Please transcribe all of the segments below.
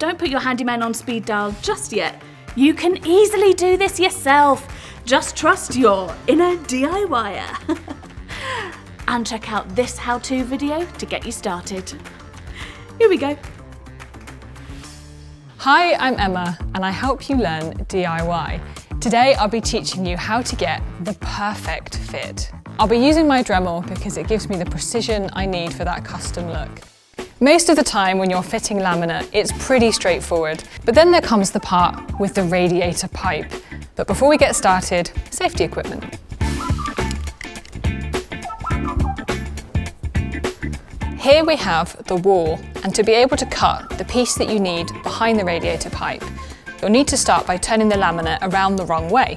don't put your handyman on speed dial just yet. You can easily do this yourself. Just trust your inner DIYer. And check out this how-to video to get you started. Here we go. Hi, I'm Emma and I help you learn DIY. Today I'll be teaching you how to get the perfect fit. I'll be using my Dremel because it gives me the precision I need for that custom look. Most of the time when you're fitting laminate, it's pretty straightforward, but then there comes the part with the radiator pipe. But before we get started, safety equipment. Here we have the wall, and to be able to cut the piece that you need behind the radiator pipe, you'll need to start by turning the laminate around the wrong way.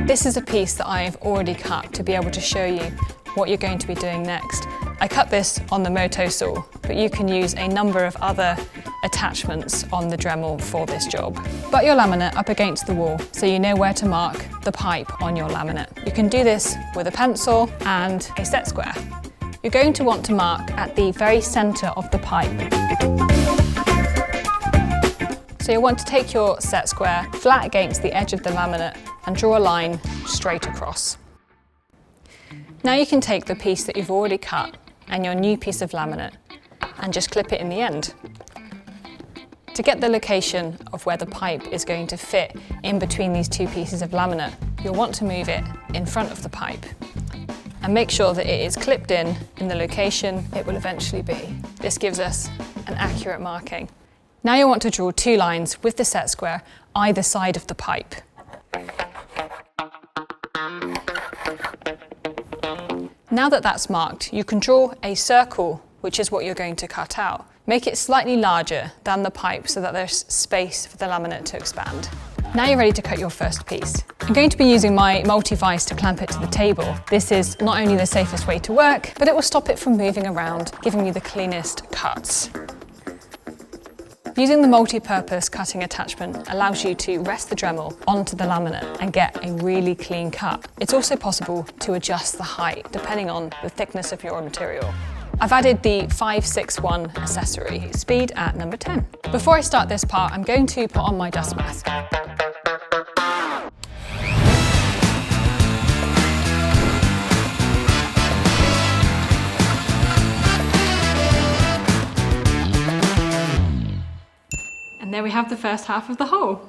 This is a piece that I've already cut to be able to show you what you're going to be doing next. I cut this on the Moto saw, but you can use a number of other attachments on the Dremel for this job. Butt your laminate up against the wall so you know where to mark the pipe on your laminate. You can do this with a pencil and a set square. You're going to want to mark at the very centre of the pipe. So you'll want to take your set square flat against the edge of the laminate and draw a line straight across. Now you can take the piece that you've already cut and your new piece of laminate and just clip it in the end. To get the location of where the pipe is going to fit in between these two pieces of laminate, you'll want to move it in front of the pipe and make sure that it is clipped in the location it will eventually be. This gives us an accurate marking. Now you'll want to draw two lines with the set square either side of the pipe. Now that that's marked, you can draw a circle, which is what you're going to cut out. Make it slightly larger than the pipe so that there's space for the laminate to expand. Now you're ready to cut your first piece. I'm going to be using my multi-vise to clamp it to the table. This is not only the safest way to work, but it will stop it from moving around, giving you the cleanest cuts. Using the multi-purpose cutting attachment allows you to rest the Dremel onto the laminate and get a really clean cut. It's also possible to adjust the height depending on the thickness of your material. I've added the 561 accessory, speed at number 10. Before I start this part, I'm going to put on my dust mask. And there we have the first half of the hole.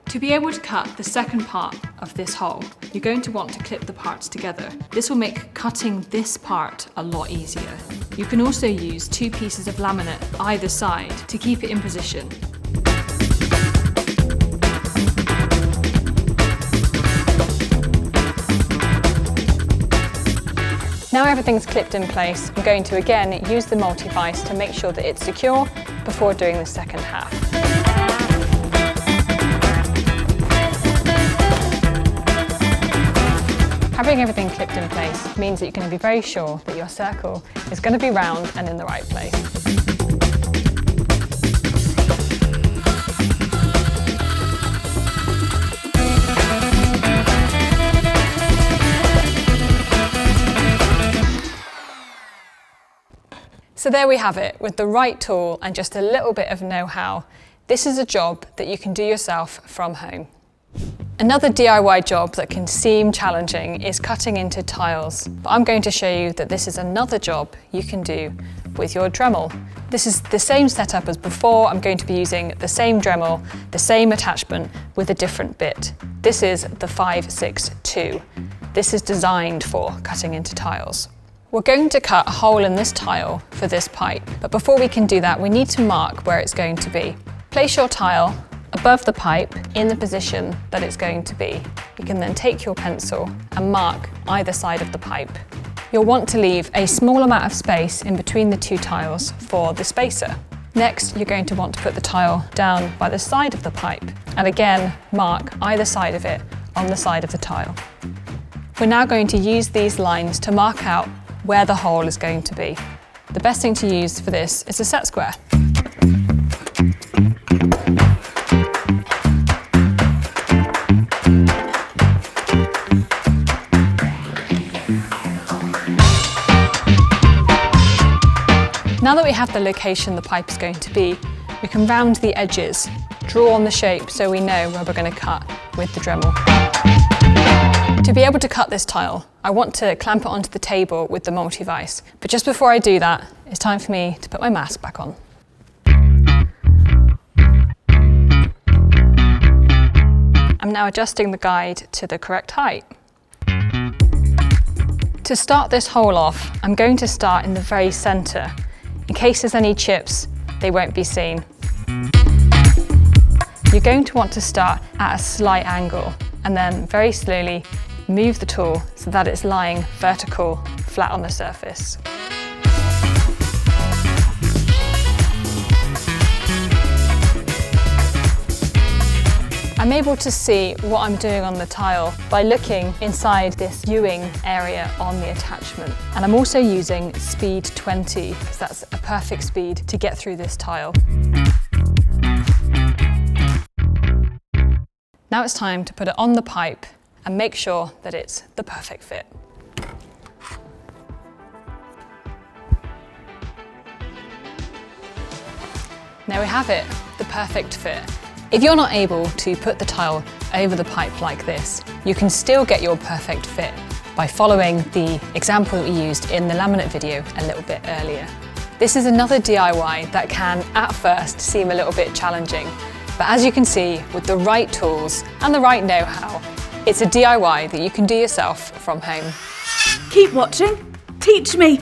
To be able to cut the second part of this hole, you're going to want to clip the parts together. This will make cutting this part a lot easier. You can also use two pieces of laminate either side to keep it in position. Now everything's clipped in place, I'm going to again use the multi-vise to make sure that it's secure before doing the second half. Having everything clipped in place means that you're going to be very sure that your circle is going to be round and in the right place. So there we have it. With the right tool and just a little bit of know-how, this is a job that you can do yourself from home. Another DIY job that can seem challenging is cutting into tiles, but I'm going to show you that this is another job you can do with your Dremel. This is the same setup as before. I'm going to be using the same Dremel, the same attachment with a different bit. This is the 562. This is designed for cutting into tiles. We're going to cut a hole in this tile for this pipe, but before we can do that, we need to mark where it's going to be. Place your tile above the pipe in the position that it's going to be. You can then take your pencil and mark either side of the pipe. You'll want to leave a small amount of space in between the two tiles for the spacer. Next, you're going to want to put the tile down by the side of the pipe and again mark either side of it on the side of the tile. We're now going to use these lines to mark out where the hole is going to be. The best thing to use for this is a set square. Now that we have the location the pipe is going to be, we can round the edges, draw on the shape so we know where we're going to cut with the Dremel. To be able to cut this tile, I want to clamp it onto the table with the multi-vise. But just before I do that, it's time for me to put my mask back on. I'm now adjusting the guide to the correct height. To start this hole off, I'm going to start in the very centre. In case there's any chips, they won't be seen. You're going to want to start at a slight angle and then very slowly move the tool so that it's lying vertical, flat on the surface. I'm able to see what I'm doing on the tile by looking inside this viewing area on the attachment. And I'm also using speed 20 because that's a perfect speed to get through this tile. Now it's time to put it on the pipe and make sure that it's the perfect fit. There we have it, the perfect fit. If you're not able to put the tile over the pipe like this, you can still get your perfect fit by following the example that we used in the laminate video a little bit earlier. This is another DIY that can, at first, seem a little bit challenging. But as you can see, with the right tools and the right know-how, it's a DIY that you can do yourself from home. Keep watching. Teach me.